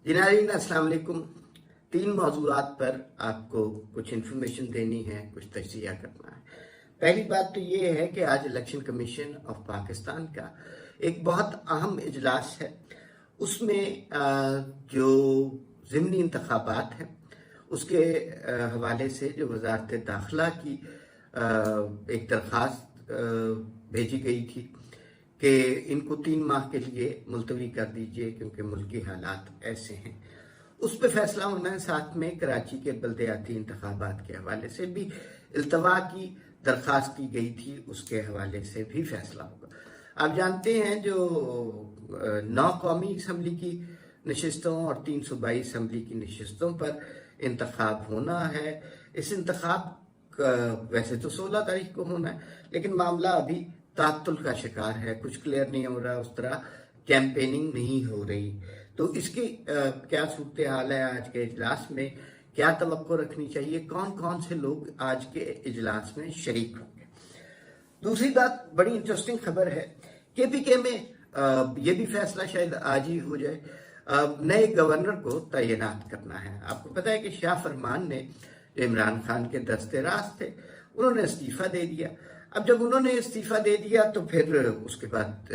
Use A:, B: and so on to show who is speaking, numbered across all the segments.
A: जी नाज़रीन, अस्सलाम वालेकुम। 3 मौज़ूआत पर आपको कुछ इन्फॉर्मेशन देनी है, कुछ तज्ज़िया करना है। पहली बात तो ये है कि आज इलेक्शन कमीशन ऑफ पाकिस्तान का एक बहुत अहम इजलास है। उसमें जो ज़िमनी इंतखाबात हैं उसके हवाले से जो वज़ारत दाखिला की एक दरख्वास्त भेजी गई थी कि इनको 3 माह के लिए मुलतवी कर दीजिए क्योंकि मुल्की हालात ऐसे हैं। उस पर फैसला होना है। साथ में कराची के बल्दियाती इंतखाबात के हवाले से भी इल्तवा की दरख्वास्त की गई थी, उसके हवाले से भी फैसला होगा। आप जानते हैं जो 9 कौमी असम्बली की नशिस्तों और 3 सूबाई असम्बली की नशिस्तों पर इंतखाब होना है। इस इंतखाब वैसे तो 16 तारीख को होना है, लेकिन मामला अभी तातुल का शिकार है। कुछ क्लियर नहीं हो रहा, उस तरह कैंपेनिंग नहीं हो रही। तो इसकी क्या सूरत हाल है आज के इजलास में, क्या तवक्को रखनी चाहिए, कौन कौन से लोग आज के इजलास में शरीक होंगे। दूसरी बात, बड़ी इंटरेस्टिंग खबर है, केपीके में ये भी फैसला शायद आज ही हो जाए, नए गवर्नर को तैनात करना है। आपको पता है कि शाह फरमान ने इमरान खान के दस्ते राज थे, उन्होंने इस्तीफा दे दिया। अब जब उन्होंने इस्तीफा दे दिया तो फिर उसके बाद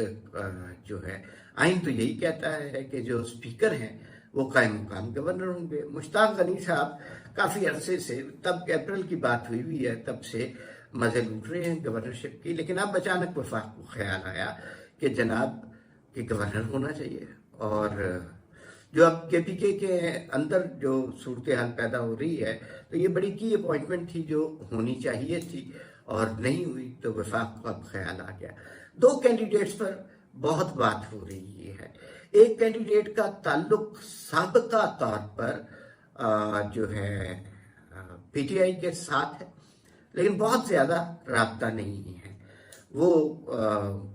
A: जो है आइन तो यही कहता है कि जो स्पीकर हैं वो कायम मुकाम गवर्नर होंगे। मुश्ताक गनी साहब काफ़ी अरसे से, तब अप्रैल की बात हुई है, तब से मज़े लूट रहे हैं गवर्नरशिप की, लेकिन अब अचानक वफाक को ख्याल आया कि जनाब के गवर्नर होना चाहिए। और जो अब केपीके के अंदर जो सूरत हाल पैदा हो रही है, तो ये बड़ी की अपॉइंटमेंट थी जो होनी चाहिए थी और नहीं हुई, तो वफाक को अब ख्याल आ गया। 2 कैंडिडेट्स पर बहुत बात हो रही है। एक कैंडिडेट का ताल्लुक साबिता तौर पर जो है पीटीआई के साथ है, लेकिन बहुत ज़्यादा राब्ता नहीं है। वो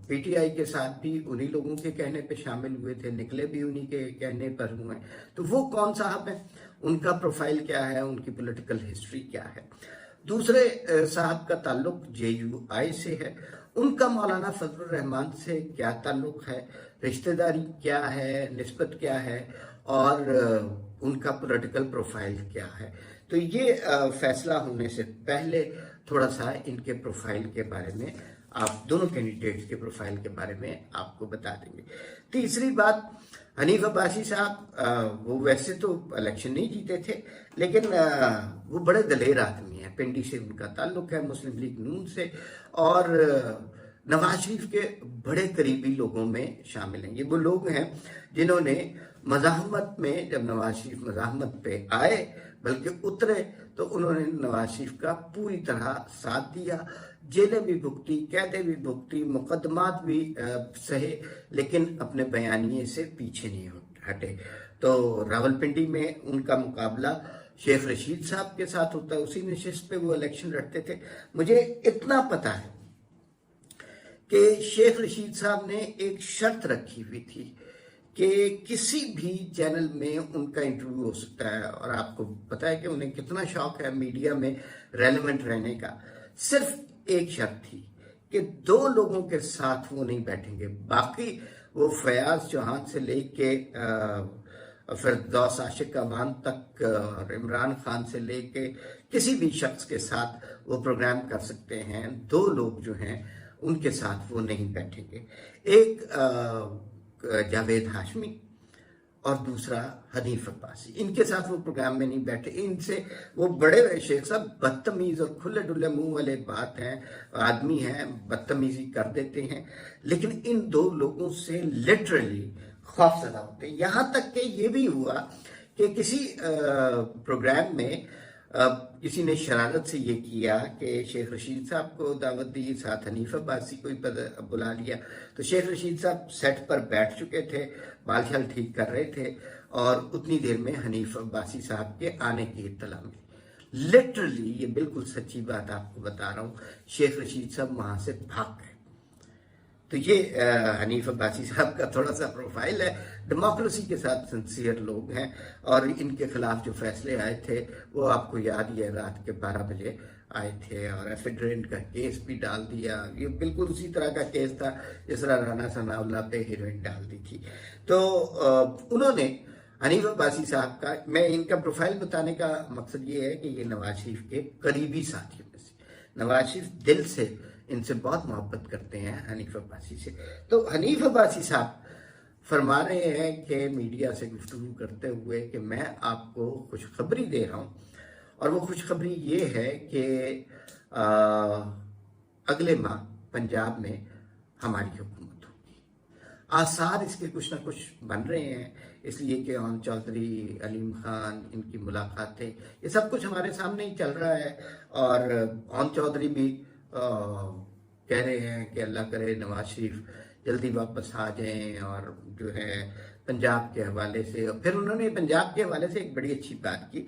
A: पीटीआई के साथ भी उन्हीं लोगों के कहने पे शामिल हुए थे, निकले भी उन्हीं के कहने पर हुए। तो वो कौन साहब हैं, उनका प्रोफाइल क्या है, उनकी पॉलिटिकल हिस्ट्री क्या है। दूसरे साहब का ताल्लुक JUI से है, उनका मौलाना फजलुर रहमान से क्या ताल्लुक है, रिश्तेदारी क्या है, निस्बत क्या है, और उनका पॉलिटिकल प्रोफाइल क्या है। तो ये फैसला होने से पहले थोड़ा सा इनके प्रोफाइल के बारे में, आप दोनों कैंडिडेट्स के प्रोफाइल के बारे में आपको बता देंगे। तीसरी बात, हनीफ अब्बासी साहब, वो वैसे तो इलेक्शन नहीं जीते थे, लेकिन वो बड़े दलेर आदमी हैं। पिंडी से उनका ताल्लुक है, मुस्लिम लीग नून से, और नवाज शरीफ के बड़े करीबी लोगों में शामिल हैं। ये वो लोग हैं जिन्होंने मज़ाहमत में, जब नवाज शरीफ मज़ाहमत पे आए बल्कि उतरे, तो उन्होंने नवाज शरीफ का पूरी तरह साथ दिया। जेलें भी भुगती, कैदें भी भुगती, मुकदमात भी सहे, लेकिन अपने बयानिए से पीछे नहीं हटे। तो रावलपिंडी में उनका मुकाबला शेख रशीद साहब के साथ होता है, उसी नशिस्त पे वो इलेक्शन लड़ते थे। मुझे इतना पता है कि शेख रशीद साहब ने एक शर्त रखी हुई थी कि किसी भी चैनल में उनका इंटरव्यू हो सकता है, और आपको पता है कि उन्हें कितना शौक है मीडिया में रेलेवेंट रहने का। सिर्फ एक शर्त थी कि 2 लोगों के साथ वो नहीं बैठेंगे, बाकी वो फयाज चौहान से लेके फिरदौस आशिक अवान तक और इमरान खान से लेके किसी भी शख्स के साथ वो प्रोग्राम कर सकते हैं। 2 लोग जो हैं उनके साथ वो नहीं बैठेंगे, एक जावेद हाशमी और दूसरा हनीफ अब्बासी। इनके साथ वो प्रोग्राम में नहीं बैठे। इनसे वो बड़े शेख साहब बदतमीज और खुले डुल्ले मुंह वाले बात हैं, आदमी हैं, बदतमीजी कर देते हैं, लेकिन इन 2 लोगों से लिटरली खौफजदा होते हैं। यहाँ तक कि ये भी हुआ कि किसी प्रोग्राम में किसी ने शरारत से ये किया कि शेख रशीद साहब को दावत दी, साथ हनीफ अब्बासी को बुला लिया। तो शेख रशीद साहब सेट पर बैठ चुके थे, बाल शाल ठीक कर रहे थे, और उतनी देर में हनीफ अब्बासी साहब के आने की इत्तला मिली। लिटरली ये बिल्कुल सच्ची बात आपको बता रहा हूँ, शेख रशीद साहब वहां से भाग गए। तो ये हनीफ अब्बासी साहब का थोड़ा सा प्रोफाइल है। डेमोक्रेसी के साथ सिंसियर लोग हैं, और इनके खिलाफ जो फैसले आए थे वो आपको याद ही है, रात के 12 बजे आए थे, और एफिडेविट का केस भी डाल दिया। ये बिल्कुल उसी तरह का केस था जिस तरह राना सनाउल्लाह पे हीरोइन डाल दी थी। तो उन्होंने हनीफ अब्बासी साहब का, मैं इनका प्रोफाइल बताने का मकसद ये है कि ये नवाज शरीफ के करीबी साथियों में से, नवाज शरीफ दिल से इनसे बहुत मोहब्बत करते हैं हनीफ अब्बासी से। तो हनीफ अब्बासी साहब फरमा रहे हैं कि मीडिया से गुफ्तगू करते हुए कि मैं आपको खुशखबरी दे रहा हूँ, और वो खुशखबरी ये है कि अगले माह पंजाब में हमारी हुकूमत होगी। आसार इसके कुछ ना कुछ बन रहे हैं, इसलिए कि ओन चौधरी, अलीम खान, इनकी मुलाकातें, ये सब कुछ हमारे सामने ही चल रहा है। और ओन चौधरी भी कह रहे हैं कि अल्लाह करे नवाज शरीफ जल्दी वापस आ जाएं, और जो है पंजाब के हवाले से, और फिर उन्होंने पंजाब के हवाले से एक बड़ी अच्छी बात की,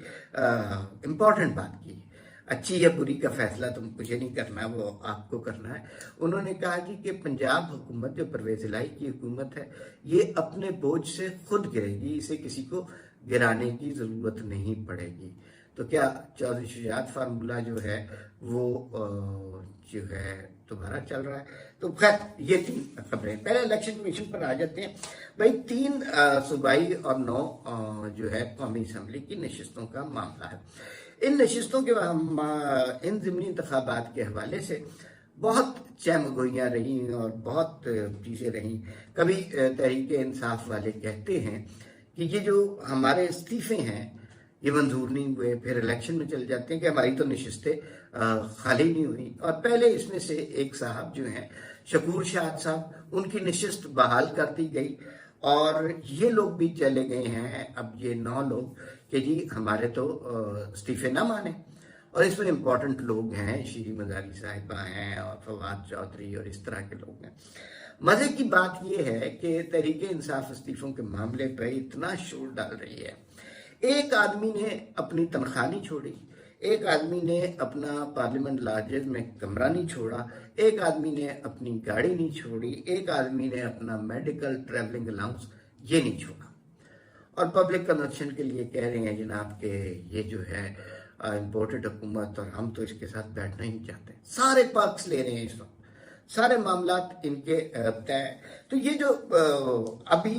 A: इम्पोर्टेंट बात की। अच्छी या बुरी का फैसला तो मुझे नहीं करना, वो आपको करना है। उन्होंने कहा कि पंजाब हुकूमत जो परवेज इलाही की हुकूमत है, ये अपने बोझ से खुद गिरेगी, इसे किसी को गिराने की ज़रूरत नहीं पड़ेगी। तो क्या चौधरी शुजात फार्मूला जो है वो जो है दोबारा चल रहा है? तो खैर ये 3 खबरें। पहले इलेक्शन कमीशन पर आ जाते हैं। भाई 3 सूबाई और 9 जो है कौमी असम्बली की नशिस्तों का मामला है। इन नशिस्तों के इन ज़िमनी इंतखाबात के हवाले से बहुत चहमगोइयाँ रही और बहुत चीज़ें रहीं। कभी तहरीक इंसाफ वाले कहते हैं कि ये जो हमारे इस्तीफे हैं ये मंजूर नहीं हुए, फिर इलेक्शन में चले जाते हैं कि हमारी तो नशिस्तें खाली नहीं हुई। और पहले इसमें से एक साहब जो हैं शकूर शाह साहब, उनकी नशिस्त बहाल कर दी गई, और ये लोग भी चले गए हैं। अब ये 9 लोग कि जी हमारे तो इस्तीफे ना माने, और इसमें इम्पोर्टेंट लोग हैं, शीरी मजारी साहिबा हैं और फवाद चौधरी और इस तरह के लोग हैं। मजे की बात यह है कि तहरीक इंसाफ इस्तीफों के मामले पर इतना शोर डाल रही है। एक आदमी ने अपनी तनख्वाह नहीं छोड़ी, एक आदमी ने अपना पार्लियामेंट लार्जेज में कमरा नहीं छोड़ा, एक आदमी ने अपनी गाड़ी नहीं छोड़ी, एक आदमी ने अपना मेडिकल ट्रैवलिंग अलाउंस ये नहीं छोड़ा, और पब्लिक कंजप्शन के लिए कह रहे हैं जनाब के ये जो है इम्पोर्टेड हुकूमत, और हम तो इसके साथ बैठना ही नहीं चाहते। सारे पक्ष ले रहे हैं इस वक्त, सारे मामला इनके तय। तो ये जो अभी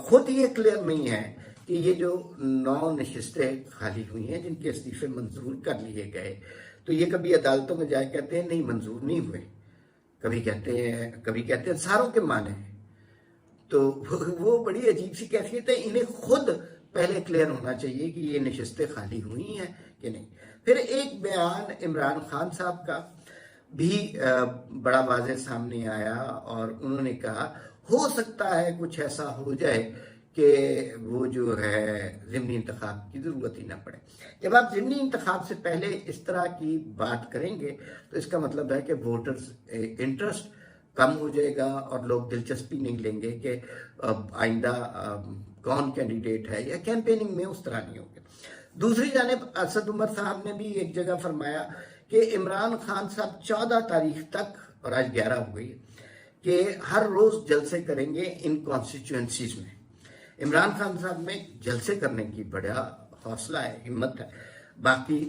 A: खुद ये क्लियर नहीं है कि ये जो 9 नशिस्तें खाली हुई हैं जिनके इस्तीफे मंजूर कर लिए गए, तो ये कभी अदालतों में जाए कहते हैं नहीं मंजूर नहीं हुए, कभी कहते हैं सारों के माने हैं। तो वो बड़ी अजीब सी कैफियत है। इन्हें खुद पहले क्लियर होना चाहिए कि ये नशिस्तें खाली हुई हैं कि नहीं। फिर एक बयान इमरान खान साहब का भी बड़ा वाज़ेह सामने आया, और उन्होंने कहा हो सकता है कुछ ऐसा हो जाए कि वो जो है ज़िमनी इंतखाब की ज़रूरत ही ना पड़े। जब आप ज़िमनी इंतखाब से पहले इस तरह की बात करेंगे तो इसका मतलब है कि वोटर्स इंटरेस्ट कम हो जाएगा, और लोग दिलचस्पी नहीं लेंगे कि आइंदा कौन कैंडिडेट है, या कैंपेनिंग में उस तरह नहीं होगा। दूसरी जानिब असद उमर साहब ने भी एक जगह फरमाया कि इमरान खान साहब 14 तारीख तक, और आज 11 हो गई, कि हर रोज़ जलसे करेंगे इन कॉन्स्टिट्यूएंसीज में। इमरान खान साहब में जलसे करने की बड़ा हौसला है, हिम्मत है। बाकी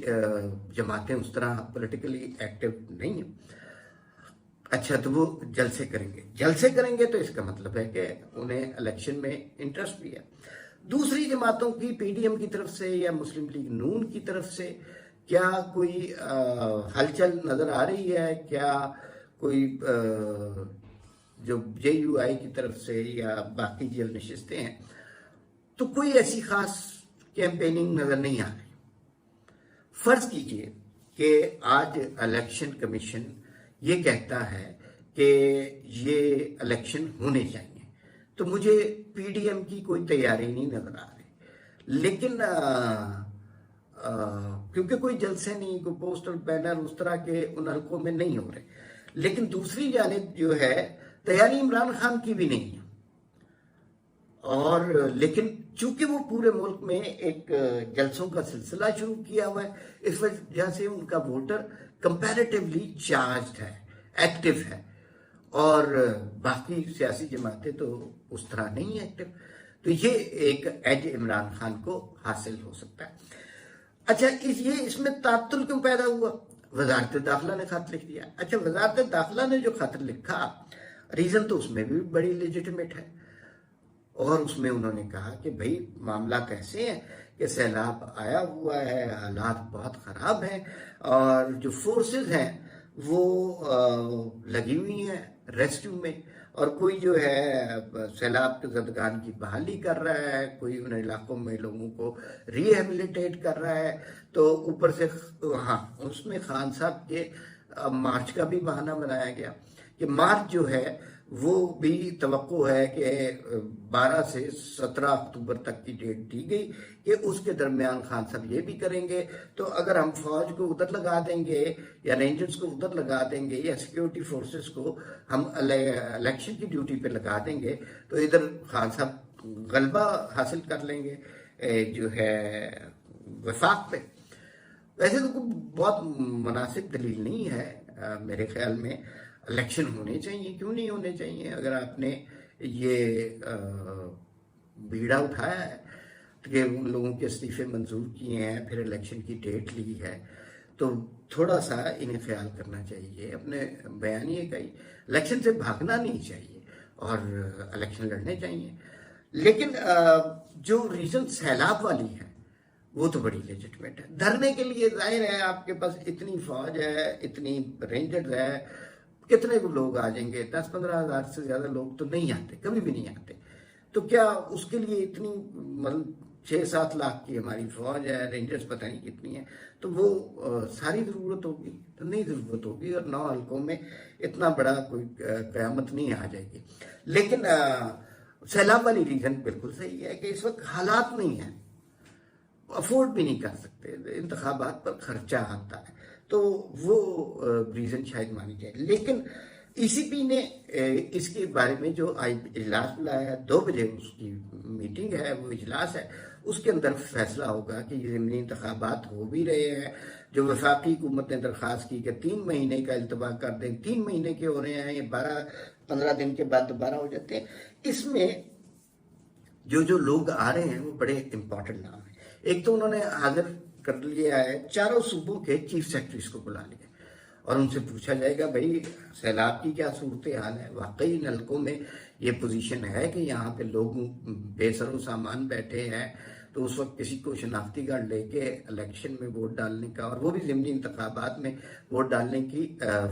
A: जमातें उस तरह पॉलिटिकली एक्टिव नहीं है। अच्छा, तो वो जलसे करेंगे तो इसका मतलब है कि उन्हें इलेक्शन में इंटरेस्ट भी है। दूसरी जमातों की, पीडीएम की तरफ से या मुस्लिम लीग नून की तरफ से क्या कोई हलचल नजर आ रही है? क्या कोई जो जेयूआई की तरफ से या बाकी जो नशिस्तें हैं, तो कोई ऐसी खास कैंपेनिंग नजर नहीं आ रही। फर्ज कीजिए कि आज इलेक्शन कमीशन ये कहता है कि ये इलेक्शन होने चाहिए, तो मुझे पीडीएम की कोई तैयारी नहीं नजर आ रही। लेकिन क्योंकि कोई जलसे नहीं, कोई पोस्टर बैनर उस तरह के उन हल्कों में नहीं हो रहे। लेकिन दूसरी जानिब जो है तैयारी इमरान खान की भी नहीं है, और लेकिन चूंकि वो पूरे मुल्क में एक जलसों का सिलसिला शुरू किया हुआ है, इस वजह से उनका वोटर कंपैरेटिवली चार्ज्ड है, एक्टिव है, और बाकी सियासी जमातें तो उस तरह नहीं है एक्टिव। तो ये एक एज इमरान खान को हासिल हो सकता है। अच्छा, इसमें तात्तुल क्यों पैदा हुआ? वजारत दाखिला ने खत लिख दिया। अच्छा, वजारत दाखिला ने जो खत लिखा, रीजन तो उसमें भी बड़ी लेजिटिमेट है। और उसमें उन्होंने कहा कि भाई मामला कैसे है कि सैलाब आया हुआ है, हालात बहुत ख़राब हैं और जो फोर्सेस हैं वो लगी हुई हैं रेस्क्यू में, और कोई जो है सैलाब के ज़दगान की बहाली कर रहा है, कोई उन इलाकों में लोगों को रिहेबिलिटेट कर रहा है। तो ऊपर से हाँ, उसमें खान साहब के मार्च का भी बहाना बनाया गया कि मार्च जो है वो भी तवक्को है कि 12 से 17 अक्टूबर तक की डेट दी गई कि उसके दरमियान खान साहब ये भी करेंगे। तो अगर हम फौज को उधर लगा देंगे या रेंजर्स को उधर लगा देंगे या सिक्योरिटी फोर्सेस को हम इलेक्शन की ड्यूटी पे लगा देंगे तो इधर खान साहब गलबा हासिल कर लेंगे जो है वफाक पे। वैसे तो कोई बहुत मुनासिब दलील नहीं है मेरे ख्याल में। इलेक्शन होने चाहिए, क्यों नहीं होने चाहिए? अगर आपने ये बीड़ा उठाया है कि उन लोगों के इस्तीफे मंजूर किए हैं, फिर इलेक्शन की डेट ली है, तो थोड़ा सा इन्हें ख्याल करना चाहिए अपने बयानिए का ही। इलेक्शन से भागना नहीं चाहिए और इलेक्शन लड़ने चाहिए। लेकिन जो रीजन सैलाब वाली है वो तो बड़ी लेजिटमेट है। धरने के लिए जाहिर है आपके पास इतनी फौज है, इतनी रेंजर्स है, कितने लोग आ जाएंगे? 10-15 हज़ार से ज्यादा लोग तो नहीं आते, कभी भी नहीं आते। तो क्या उसके लिए इतनी मतलब 6-7 लाख की हमारी फौज है, रेंजर्स पता नहीं कितनी है, तो वो सारी जरूरत होगी? तो नहीं जरूरत होगी, और 9 हल्कों में इतना बड़ा कोई कयामत नहीं आ जाएगी। लेकिन सैलाब वाली रीजन बिल्कुल सही है कि इस वक्त हालात नहीं है, अफोर्ड भी नहीं कर सकते, इंतखाबात पर खर्चा आता है, तो वो रीजन शायद मानी जाए। लेकिन ईसीपी ने इसके बारे में जो इजलास बुलाया है, 2 बजे उसकी मीटिंग है, वो इजलास है, उसके अंदर फैसला होगा कि ये ज़मीनी इंतखाबात हो भी रहे हैं। जो वफाकी हुकूमत ने दरख्वास्त की कि 3 महीने का इल्तवा कर दें, 3 महीने के हो रहे हैं, ये 12-15 दिन के बाद दोबारा हो जाते हैं। इसमें जो जो लोग आ रहे हैं वो बड़े इंपॉर्टेंट नाम है। एक तो उन्होंने हाजिर कर लिया है, चारों सूबों के चीफ सेक्रेटरीज को बुला लिया और उनसे पूछा जाएगा भाई सैलाब की क्या सूरत हाल है। वाकई नलकों में ये पोजीशन है कि यहाँ पे लोग बेसरो सामान बैठे हैं, तो उस वक्त किसी को शनाख्ती कार्ड लेके इलेक्शन में वोट डालने का, और वो भी ज़िमनी इंतखाबात में वोट डालने की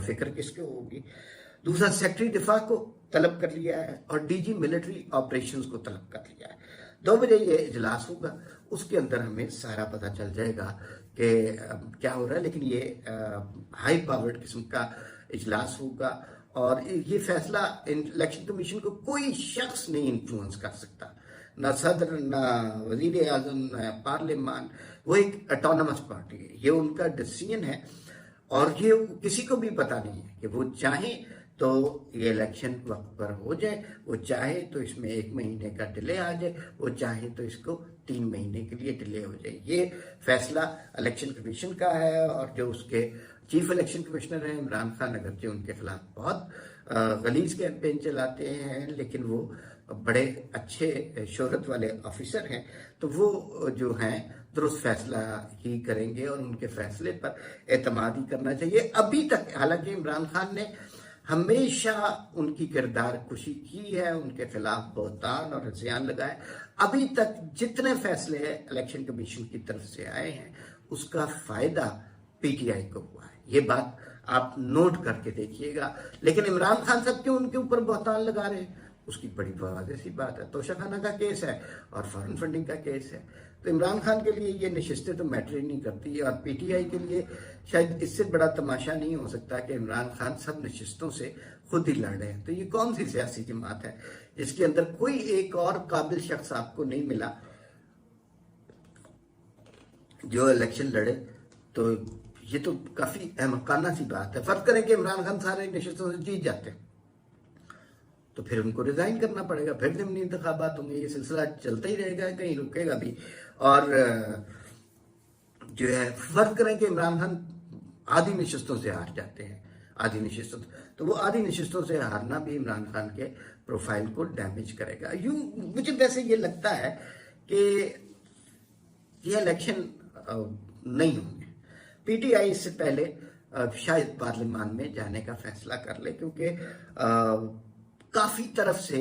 A: फिक्र किसको होगी? दूसरा, सेक्रेटरी दिफा को तलब कर लिया है और डीजी मिलिट्री ऑपरेशंस को तलब कर लिया है। 2 बजे ये इजलास होगा, उसके अंदर हमें सारा पता चल जाएगा कि क्या हो रहा है। लेकिन ये हाई पावर्ड किस्म का इजलास होगा और ये फैसला इलेक्शन कमीशन को कोई शख्स नहीं इन्फ्लुएंस कर सकता, ना सदर, ना वजीर आजम, ना पार्लियामान। वो एक ऑटोनमस पार्टी है, ये उनका डिसीजन है और ये किसी को भी पता नहीं है कि वो चाहे तो ये इलेक्शन वक्त पर हो जाए, वो चाहे तो इसमें 1 महीने का डिले आ जाए, वो चाहे तो इसको 3 महीने के लिए डिले हो जाए। ये फैसला इलेक्शन कमीशन का है और जो उसके चीफ इलेक्शन कमिश्नर हैं इमरान खान, अगरचे उनके खिलाफ बहुत गलीज कैंपेन चलाते हैं, लेकिन वो बड़े अच्छे शोहरत वाले ऑफिसर हैं, तो वो जो हैं दुरुस्त फैसला ही करेंगे और उनके फैसले पर एतमाद ही करना चाहिए। अभी तक हालांकि इमरान खान ने हमेशा उनकी किरदार कुशी की है, उनके खिलाफ बहतान और हज़ियान लगाए, अभी तक जितने फैसले इलेक्शन कमीशन की तरफ से आए हैं उसका फायदा पीटीआई को हुआ है। ये बात आप नोट करके देखिएगा। लेकिन इमरान खान साहब क्यों उनके ऊपर बहतान लगा रहे हैं, उसकी बड़ी वाज़ेह सी बात है, तोशाखाना का केस है और फॉरेन फंडिंग का केस है। तो इमरान खान के लिए ये नशिस्तें तो मैटर ही नहीं करती, और पीटीआई के लिए शायद इससे बड़ा तमाशा नहीं हो सकता कि इमरान खान सब नशिस्तों से खुद ही लड़ रहे हैं। तो ये कौन सी सियासी जमात है जिसके अंदर कोई एक और काबिल शख्स आपको नहीं मिला जो इलेक्शन लड़े? तो ये तो काफी अहमकाना सी बात है। फर्ज करें कि इमरान खान सारे नशिस्तों से जीत जाते हैं, तो फिर उनको रिजाइन करना पड़ेगा, फिर ज़िमनी इंतखाबात होंगे, ये सिलसिला चलता ही रहेगा, कहीं रुकेगा भी। और जो है फर्ज करें कि इमरान खान आधी नशिस्तों से हार जाते हैं, आधी नशिस्तों, तो वो आधी नशिस्तों से हारना भी इमरान खान के प्रोफाइल को डैमेज करेगा। यूं मुझे वैसे ये लगता है कि ये इलेक्शन नहीं होंगे। पीटीआई इससे पहले शायद पार्लियामान में जाने का फैसला कर ले, क्योंकि काफी तरफ से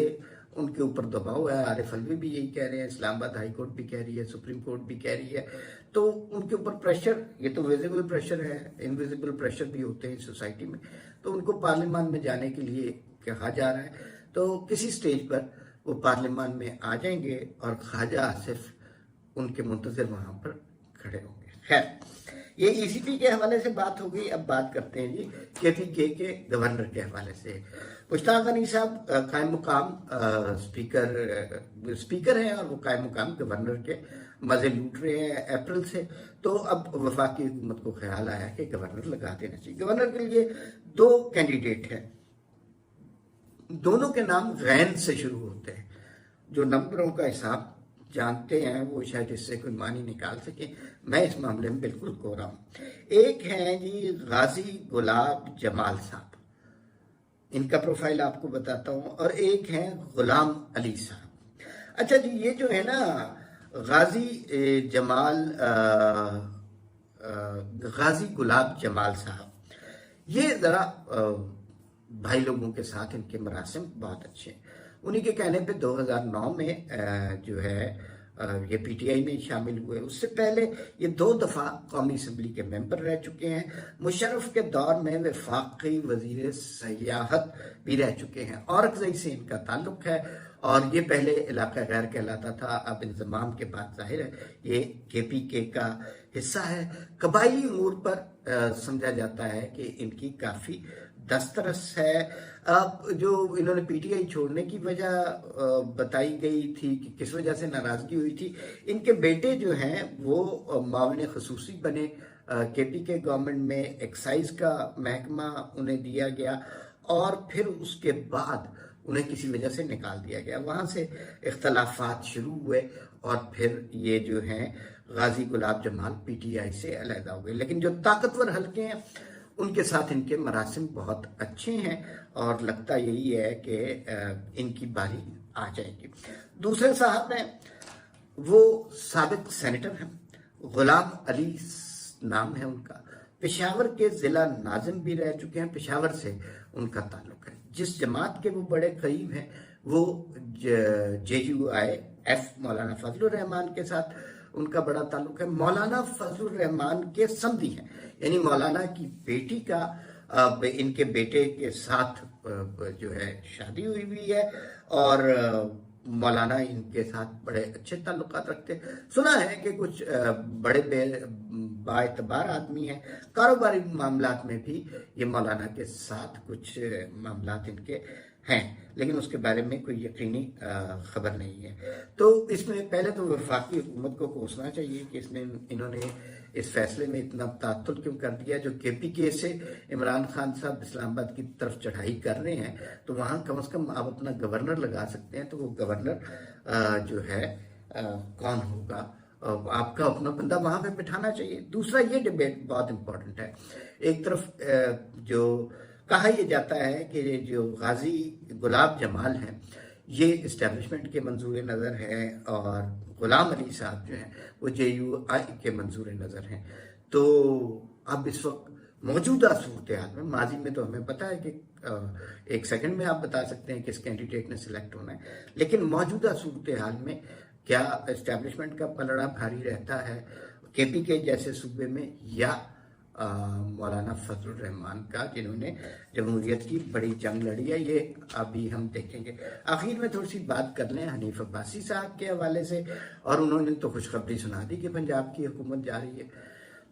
A: उनके ऊपर दबाव है। आरिफ अलवी भी यही कह रहे हैं, इस्लामाबाद हाई कोर्ट भी कह रही है, सुप्रीम कोर्ट भी कह रही है। तो उनके ऊपर प्रेशर, ये तो विजिबल प्रेशर है, इनविजिबल प्रेशर भी होते हैं सोसाइटी में। तो उनको पार्लियामान में जाने के लिए कहा जा रहा है। तो किसी स्टेज पर वो पार्लियामान में आ जाएंगे और ख्वाजा आसिफ उनके मुंतजिर वहां पर खड़े होंगे। खैर, ये ईसीपी के हवाले से बात हो गई। अब बात करते हैं जी केपीके के गवर्नर के हवाले से। मुश्ताक गनी साहब कायम मुकाम स्पीकर हैं और वो कायम मुकाम गवर्नर के मजे लूट रहे हैं अप्रैल से। तो अब वफाकी हुकूमत को ख्याल आया कि गवर्नर लगा देना चाहिए। गवर्नर के लिए 2 कैंडिडेट हैं, दोनों के नाम गैन से शुरू होते हैं। जो नंबरों का हिसाब जानते हैं वो शायद इससे कोई मानी निकाल सके। मैं इस मामले में बिल्कुल कोरा हूं। एक है जी गाजी गुलाब जमाल साहब, इनका प्रोफाइल आपको बताता हूं, और एक है गुलाम अली साहब। अच्छा जी, ये जो है ना गाजी गुलाब जमाल साहब, ये जरा भाई लोगों के साथ इनके मरासिम बहुत अच्छे हैं। उन्हीं के कहने पे 2009 में जो है ये पीटीआई में शामिल हुए। उससे पहले ये 2 दफा कौमी असम्बली के मेंबर रह चुके हैं। मुशर्रफ के दौर में वफाकी वजीर सयाहत भी रह चुके हैं। औरकजई से इनका ताल्लुक है और ये पहले इलाका गैर कहलाता था, अब इंजमाम के बाद जाहिर है ये केपीके का हिस्सा है। कबायली उमूर पर समझा जाता है कि इनकी काफ़ी दस्तरस है। अब जो इन्होंने पीटीआई छोड़ने की वजह बताई गई थी कि किस वजह से नाराजगी हुई थी, इनके बेटे जो हैं वो मामले खसूसी बने। केपीके गवर्नमेंट में एक्साइज का महकमा उन्हें दिया गया और फिर उसके बाद उन्हें किसी वजह से निकाल दिया गया। वहां से इख्तलाफात शुरू हुए और फिर ये जो हैं गाजी गुलाब जमाल पीटीआई से अलहदा हो गए। लेकिन जो ताकतवर हल्के हैं उनके साथ इनके मरासिम बहुत अच्छे हैं और लगता यही है कि इनकी बारी आ जाएगी। दूसरे साहब हैं वो साबिक सेनेटर हैं, गुलाम अली नाम है उनका। पेशावर के जिला नाजिम भी रह चुके हैं, पेशावर से उनका ताल्लुक है। जिस जमात के वो बड़े करीब हैं वो JUIF मौलाना फजलुर रहमान के साथ उनका बड़ा ताल्लुक है। मौलाना फजलुर रहमान के समधी हैं, यानी मौलाना की बेटी का इनके बेटे के साथ जो है शादी हुई हुई है और मौलाना इनके साथ बड़े अच्छे ताल्लुकात रखते हैं। सुना है कि कुछ बड़े बाएतबार आदमी हैं, कारोबारी मामलात में भी ये मौलाना के साथ कुछ मामलात इनके हैं, लेकिन उसके बारे में कोई यकीनी खबर नहीं है। तो इसमें पहले तो वफाकी हुकूमत को कोसना चाहिए कि इन्होंने इस फैसले में इतना तात्तुल क्यों कर दिया। जो केपीके से इमरान खान साहब इस्लामाबाद की तरफ चढ़ाई कर रहे हैं तो वहाँ कम से कम आप अपना गवर्नर लगा सकते हैं। तो वो गवर्नर जो है कौन होगा, आपका अपना बंदा वहां पे बिठाना चाहिए। दूसरा, ये डिबेट बहुत इंपॉर्टेंट है। एक तरफ जो कहा यह जाता है कि जो गाजी गुलाब जमाल हैं ये इस्टेब्लिशमेंट के मंजूर नज़र हैं और गुलाम अली साहब जो हैं वो JUI के मंजूर नज़र हैं। तो अब इस वक्त मौजूदा सूरत हाल में, माजी में तो हमें पता है कि 1 सेकंड में आप बता सकते हैं किस कैंडिडेट ने सिलेक्ट होना है, लेकिन मौजूदा सूरत हाल में क्या इस्टेब्लिशमेंट का पलड़ा भारी रहता है केपीके जैसे सूबे में या मौलाना फजलुर रहमान का, जिन्होंने जमहूरियत की बड़ी जंग लड़ी है। ये अभी हम देखेंगे। आखिर में थोड़ी सी बात कर लें हनीफ अब्बासी साहब के हवाले से, और उन्होंने तो खुशखबरी सुना दी कि पंजाब की हुकूमत जा रही है।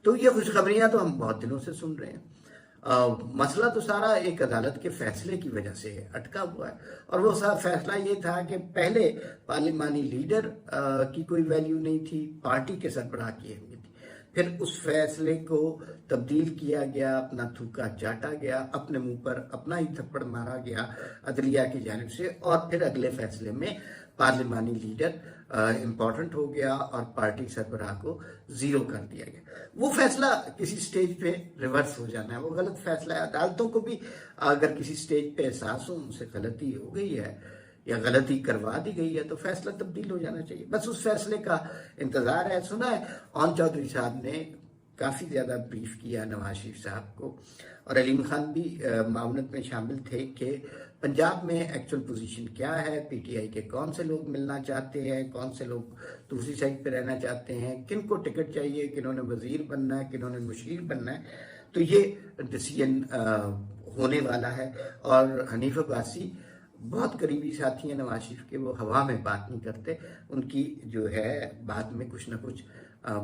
A: तो ये खुशखबरियां तो हम बहुत दिनों से सुन रहे हैं। मसला तो सारा एक अदालत के फैसले की वजह से अटका हुआ है, और वो सारा फैसला ये था कि पहले पार्लिमानी लीडर की कोई वैल्यू नहीं थी, पार्टी के सरबराह किए हुए थी। फिर उस फैसले को तब्दील किया गया, अपना थूका चाटा गया, अपने मुंह पर अपना ही थप्पड़ मारा गया अदलिया की जानिब से, और फिर अगले फैसले में पार्लिमानी लीडर इम्पोर्टेंट हो गया और पार्टी सरबराह को जीरो कर दिया गया। वो फैसला किसी स्टेज पे रिवर्स हो जाना है, वो गलत फैसला है। अदालतों को भी अगर किसी स्टेज पे एहसास हो उनसे गलती हो गई है या गलती करवा दी गई है तो फैसला तब्दील हो जाना चाहिए। बस उस फैसले का इंतजार है। सुना है ओन चौधरी साहब ने काफ़ी ज़्यादा ब्रीफ किया नवाज शरीफ साहब को, और अलीम खान भी मामलत में शामिल थे कि पंजाब में एक्चुअल पोजीशन क्या है, पीटीआई के कौन से लोग मिलना चाहते हैं, कौन से लोग दूसरी साइड पे रहना चाहते हैं, किन को टिकट चाहिए, किन्होंने वजीर बनना है, किन्होंने मुशीर बनना है, तो ये डिसीजन होने वाला है। और हनीफ अब्बासी बहुत करीबी साथी हैं नवाज शरीफ के, वो हवा में बात नहीं करते, उनकी जो है बाद में कुछ ना कुछ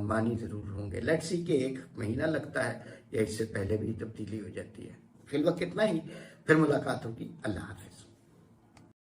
A: मानी जरूर होंगे। लेट्स सी कि 1 महीना लगता है या इससे पहले भी तब्दीली हो जाती है। फिलहाल इतना ही, फिर मुलाकात होगी। अल्लाह हाफिज।